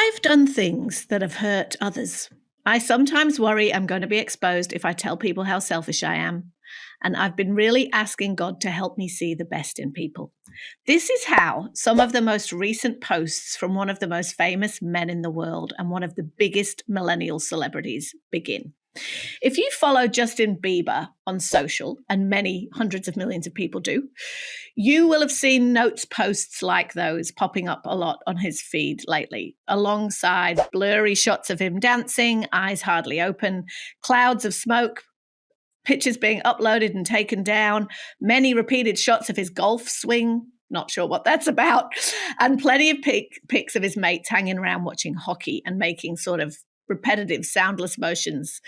I've done things that have hurt others. I sometimes worry I'm going to be exposed if I tell people how selfish I am. And I've been really asking God to help me see the best in people. This is how some of the most recent posts from one of the most famous men in the world and one of the biggest millennial celebrities begin. If you follow Justin Bieber on social, and many hundreds of millions of people do, you will have seen notes posts like those popping up a lot on his feed lately, alongside blurry shots of him dancing, eyes hardly open, clouds of smoke, pictures being uploaded and taken down, many repeated shots of his golf swing, not sure what that's about, and plenty of pics of his mates hanging around watching hockey and making sort of repetitive, soundless motions.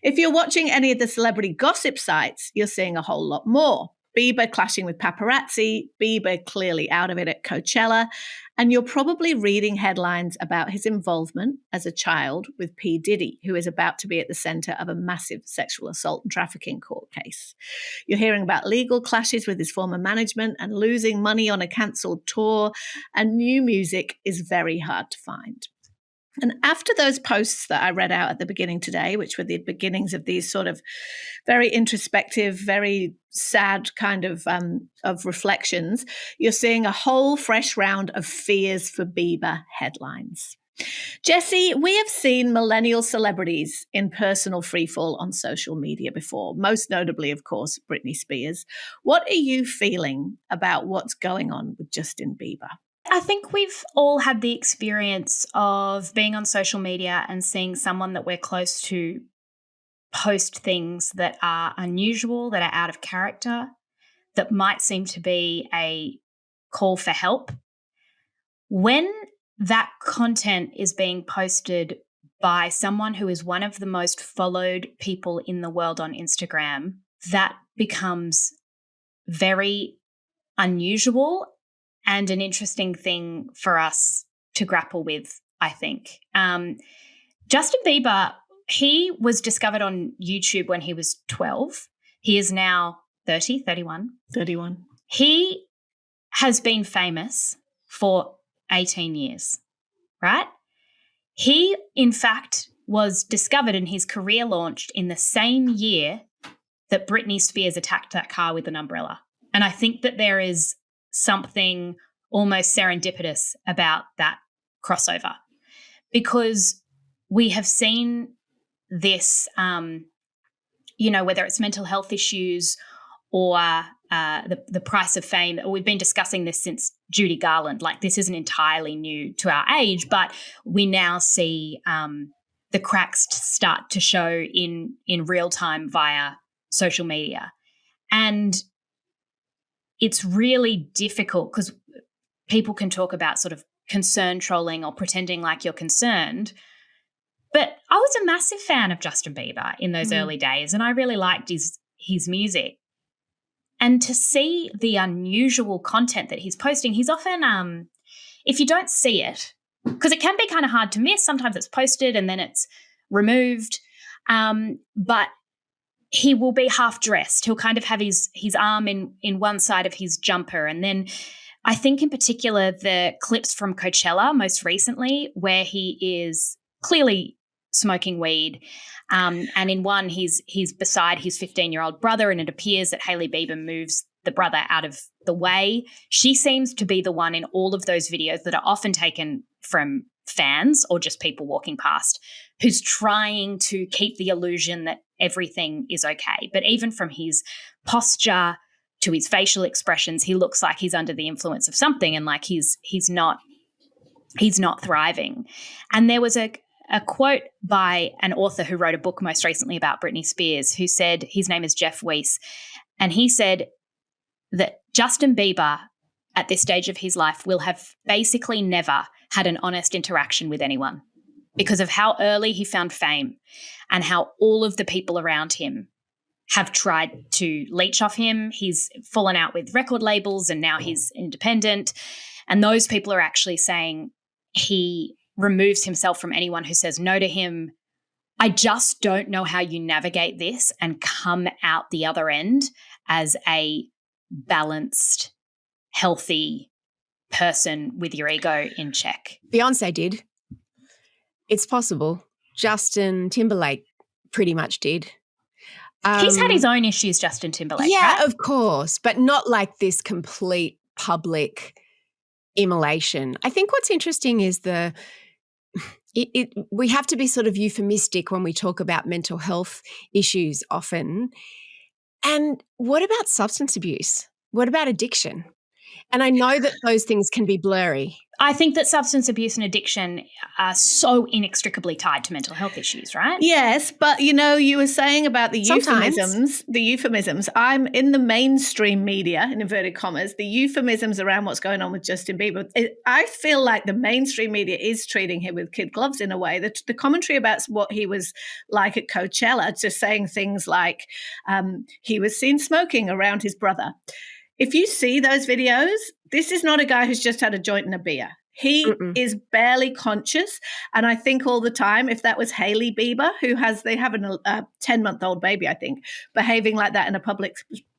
If you're watching any of the celebrity gossip sites, you're seeing a whole lot more. Bieber clashing with paparazzi, Bieber clearly out of it at Coachella, and you're probably reading headlines about his involvement as a child with P. Diddy, who is about to be at the center of a massive sexual assault and trafficking court case. You're hearing about legal clashes with his former management and losing money on a cancelled tour, and new music is very hard to find. And after those posts that I read out at the beginning today, which were the beginnings of these sort of very introspective, very sad kind of reflections, you're seeing a whole fresh round of fears for Bieber headlines. Jessie, we have seen millennial celebrities in personal freefall on social media before, most notably, of course, Britney Spears. What are you feeling about what's going on with Justin Bieber? I think we've all had the experience of being on social media and seeing someone that we're close to post things that are unusual, that are out of character, that might seem to be a call for help. When that content is being posted by someone who is one of the most followed people in the world on Instagram, that becomes very unusual and an interesting thing for us to grapple with, I think. Justin Bieber, he was discovered on YouTube when he was 12. He is now 31. He has been famous for 18 years, right? He, in fact, was discovered and his career launched in the same year that Britney Spears attacked that car with an umbrella. And I think that there is something almost serendipitous about that crossover, because we have seen this, whether it's mental health issues or the price of fame. We've been discussing this since Judy Garland. Like, this isn't entirely new to our age, but we now see the cracks start to show in real time via social media. And it's really difficult because people can talk about sort of concern trolling or pretending like you're concerned. But I was a massive fan of Justin Bieber in those early days, and I really liked his music. And to see the unusual content that he's posting, he's often, if you don't see it, because it can be kind of hard to miss, sometimes it's posted and then it's removed, but he will be half dressed. He'll kind of have his arm in one side of his jumper. And then I think in particular the clips from Coachella most recently, where he is clearly smoking weed. And in one, he's beside his 15-year-old brother, and it appears that Hailey Bieber moves the brother out of the way. She seems to be the one in all of those videos that are often taken from fans or just people walking past, who's trying to keep the illusion that everything is okay. But even from his posture to his facial expressions, he looks like he's under the influence of something, and like he's not thriving. And there was a quote by an author who wrote a book most recently about Britney Spears, who said, his name is Jeff Weiss, and he said that Justin Bieber at this stage of his life will have basically never had an honest interaction with anyone because of how early he found fame and how all of the people around him have tried to leech off him. He's fallen out with record labels and now he's independent. And those people are actually saying he removes himself from anyone who says no to him. I just don't know how you navigate this and come out the other end as a balanced, healthy person with your ego in check. Beyonce did. It's possible. Justin Timberlake pretty much did. He's had his own issues, Justin Timberlake, yeah, right? of course, but not like this complete public immolation. I think what's interesting is we have to be sort of euphemistic when we talk about mental health issues often. And what about substance abuse? What about addiction? And I know that those things can be blurry. I think that substance abuse and addiction are so inextricably tied to mental health issues, right? Yes, but you were saying about the Sometimes. euphemisms. I'm in the mainstream media, in inverted commas, the euphemisms around what's going on with Justin Bieber. I feel like the mainstream media is treating him with kid gloves in a way. The commentary about what he was like at Coachella, just saying things like he was seen smoking around his brother. If you see those videos, this is not a guy who's just had a joint and a beer. He is barely conscious. And I think all the time, if that was Hailey Bieber, they have a 10-month-old baby, I think, behaving like that in a public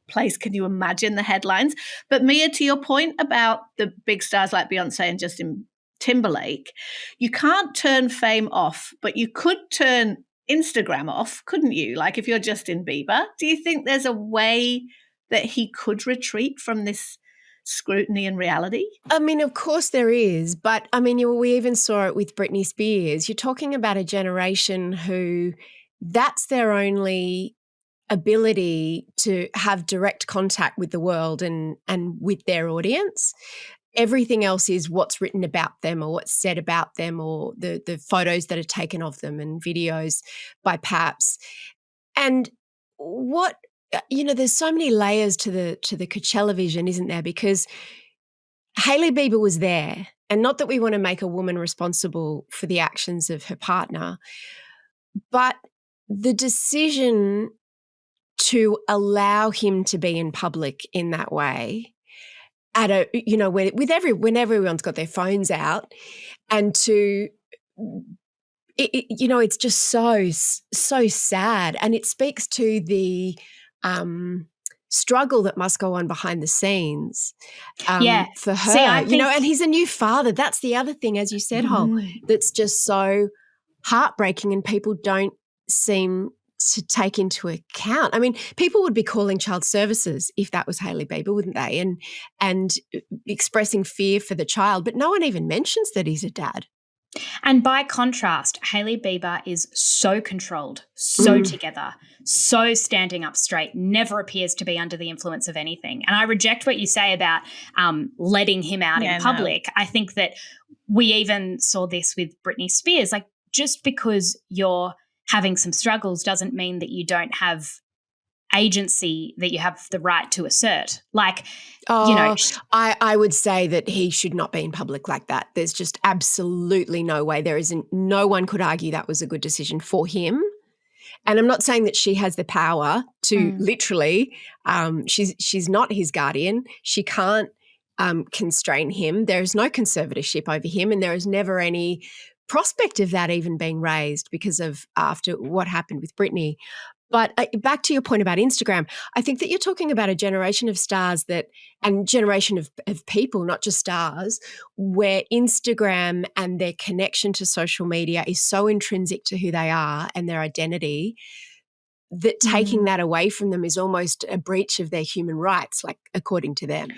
place, can you imagine the headlines? But Mia, to your point about the big stars like Beyonce and Justin Timberlake, you can't turn fame off, but you could turn Instagram off, couldn't you? Like if you're Justin Bieber, do you think there's a way that he could retreat from this scrutiny and reality? I mean, of course there is, but I mean, we even saw it with Britney Spears. You're talking about a generation who that's their only ability to have direct contact with the world and with their audience. Everything else is what's written about them or what's said about them or the photos that are taken of them and videos by paps. And there's so many layers to the Coachella vision, isn't there? Because Hailey Bieber was there, and not that we want to make a woman responsible for the actions of her partner, but the decision to allow him to be in public in that way at when everyone's got their phones out, and to it's just so sad, and it speaks to the struggle that must go on behind the scenes for her. See, and he's a new father. That's the other thing, as you said, Hol, that's just so heartbreaking and people don't seem to take into account. I mean, people would be calling child services if that was Hailey Bieber, wouldn't they? And expressing fear for the child, but no one even mentions that he's a dad. And by contrast, Hailey Bieber is so controlled, so together, so standing up straight, never appears to be under the influence of anything. And I reject what you say about letting him out in public. No. I think that we even saw this with Britney Spears. Like, just because you're having some struggles doesn't mean that you don't have agency that you have the right to assert. Like, I would say that he should not be in public like that. There's just absolutely no way. No one could argue that was a good decision for him. And I'm not saying that she has the power to literally, she's not his guardian. She can't constrain him. There is no conservatorship over him, and there is never any prospect of that even being raised because of after what happened with Britney. But back to your point about Instagram, I think that you're talking about a generation of stars and generation of people, not just stars, where Instagram and their connection to social media is so intrinsic to who they are and their identity that taking that away from them is almost a breach of their human rights, like according to them.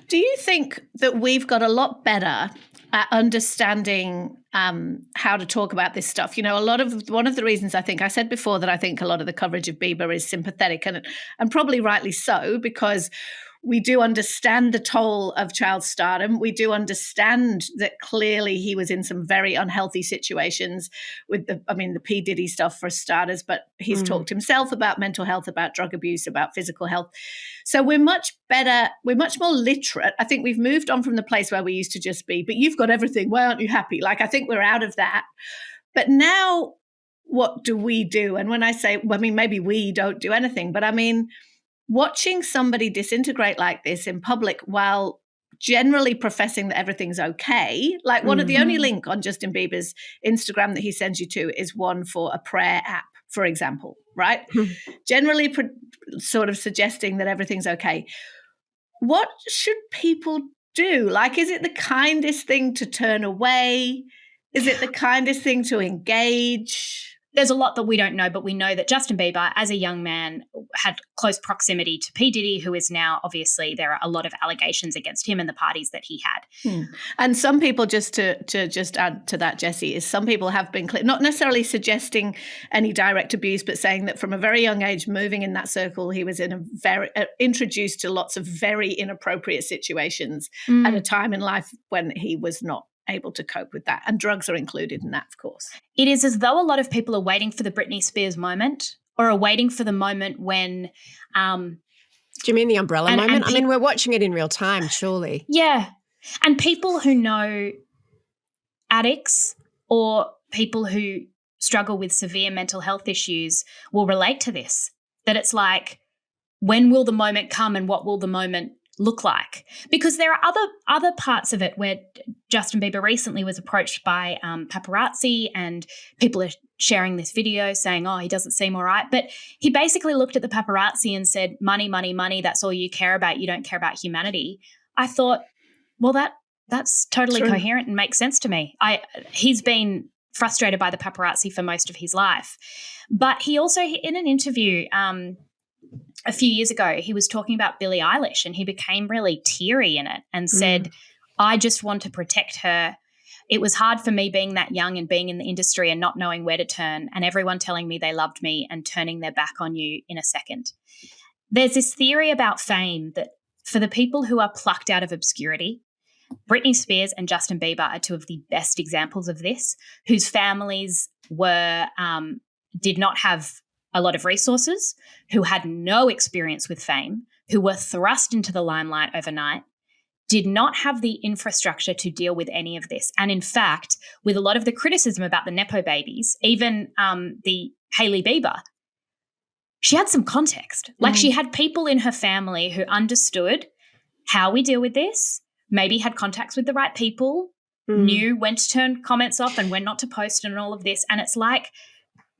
Do you think that we've got a lot better at understanding how to talk about this stuff? One of the reasons I said before that I think a lot of the coverage of Bieber is sympathetic and probably rightly so, because we do understand the toll of child stardom. We do understand that clearly he was in some very unhealthy situations with the P. Diddy stuff for starters, but he's talked himself about mental health, about drug abuse, about physical health. So we're much better, we're much more literate. I think we've moved on from the place where we used to just be, but you've got everything, why aren't you happy? Like, I think we're out of that. But now what do we do? And when I say, maybe we don't do anything, but watching somebody disintegrate like this in public while generally professing that everything's okay, like the only link on Justin Bieber's Instagram that he sends you to is one for a prayer app, for example, right? Generally sort of suggesting that everything's okay. What should people do? Like, is it the kindest thing to turn away? Is it the kindest thing to engage? There's a lot that we don't know, but we know that Justin Bieber, as a young man, had close proximity to P. Diddy, who is now, obviously, there are a lot of allegations against him and the parties that he had. And some people, just to just add to that, Jessie, is some people have been not necessarily suggesting any direct abuse, but saying that from a very young age, moving in that circle, he was in a very introduced to lots of very inappropriate situations at a time in life when he was not able to cope with that. And drugs are included in that, of course. It is as though a lot of people are waiting for the Britney Spears moment, or are waiting for the moment when... do you mean the umbrella moment? I mean, we're watching it in real time, surely. Yeah. And people who know addicts or people who struggle with severe mental health issues will relate to this, that it's like, when will the moment come and what will the moment look like? Because there are other parts of it where Justin Bieber recently was approached by paparazzi, and people are sharing this video saying, oh, he doesn't seem all right. But he basically looked at the paparazzi and said, money, money, money, that's all you care about. You don't care about humanity. I thought, well, that's totally coherent and makes sense to me. He's been frustrated by the paparazzi for most of his life. But he also, in an interview a few years ago, he was talking about Billie Eilish, and he became really teary in it and said, I just want to protect her. It was hard for me being that young and being in the industry and not knowing where to turn, and everyone telling me they loved me and turning their back on you in a second. There's this theory about fame that for the people who are plucked out of obscurity, Britney Spears and Justin Bieber are two of the best examples of this, whose families did not have a lot of resources, who had no experience with fame, who were thrust into the limelight overnight, did not have the infrastructure to deal with any of this. And in fact, with a lot of the criticism about the Nepo babies, even the Hailey Bieber, she had some context. Like, she had people in her family who understood how we deal with this, maybe had contacts with the right people, knew when to turn comments off and when not to post and all of this. And it's like,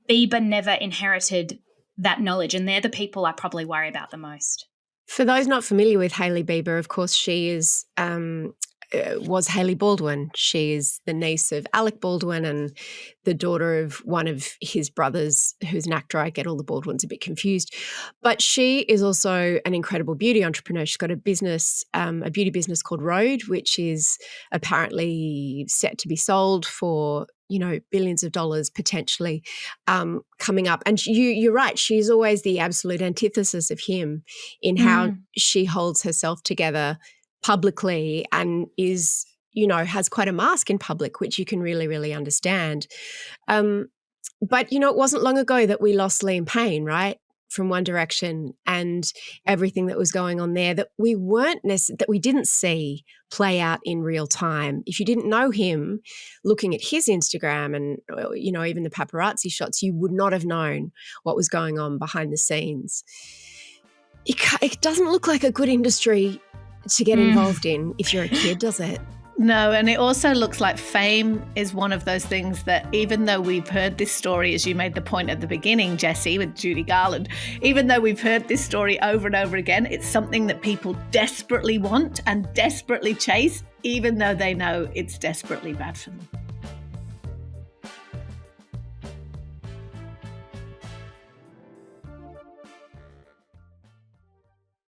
Bieber never inherited that knowledge, and they're the people I probably worry about the most. For those not familiar with Hailey Bieber, of course, she is was Hailey Baldwin. She is the niece of Alec Baldwin and the daughter of one of his brothers, who's an actor. I get all the Baldwins a bit confused. But she is also an incredible beauty entrepreneur. She's got a business, a beauty business called Rhode, which is apparently set to be sold for, you know, billions of dollars potentially coming up. And you're right, she's always the absolute antithesis of him in how she holds herself together publicly and is, you know, has quite a mask in public, which you can really, really understand. But, you know, it wasn't long ago that we lost Liam Payne, right, from One Direction, and everything that was going on there that we didn't see play out in real time. If you didn't know him, looking at his Instagram and, you know, even the paparazzi shots, you would not have known what was going on behind the scenes. It doesn't look like a good industry to get involved in if you're a kid, does it? No, and it also looks like fame is one of those things that, even though we've heard this story, as you made the point at the beginning, Jessie, with Judy Garland, even though we've heard this story over and over again, it's something that people desperately want and desperately chase, even though they know it's desperately bad for them.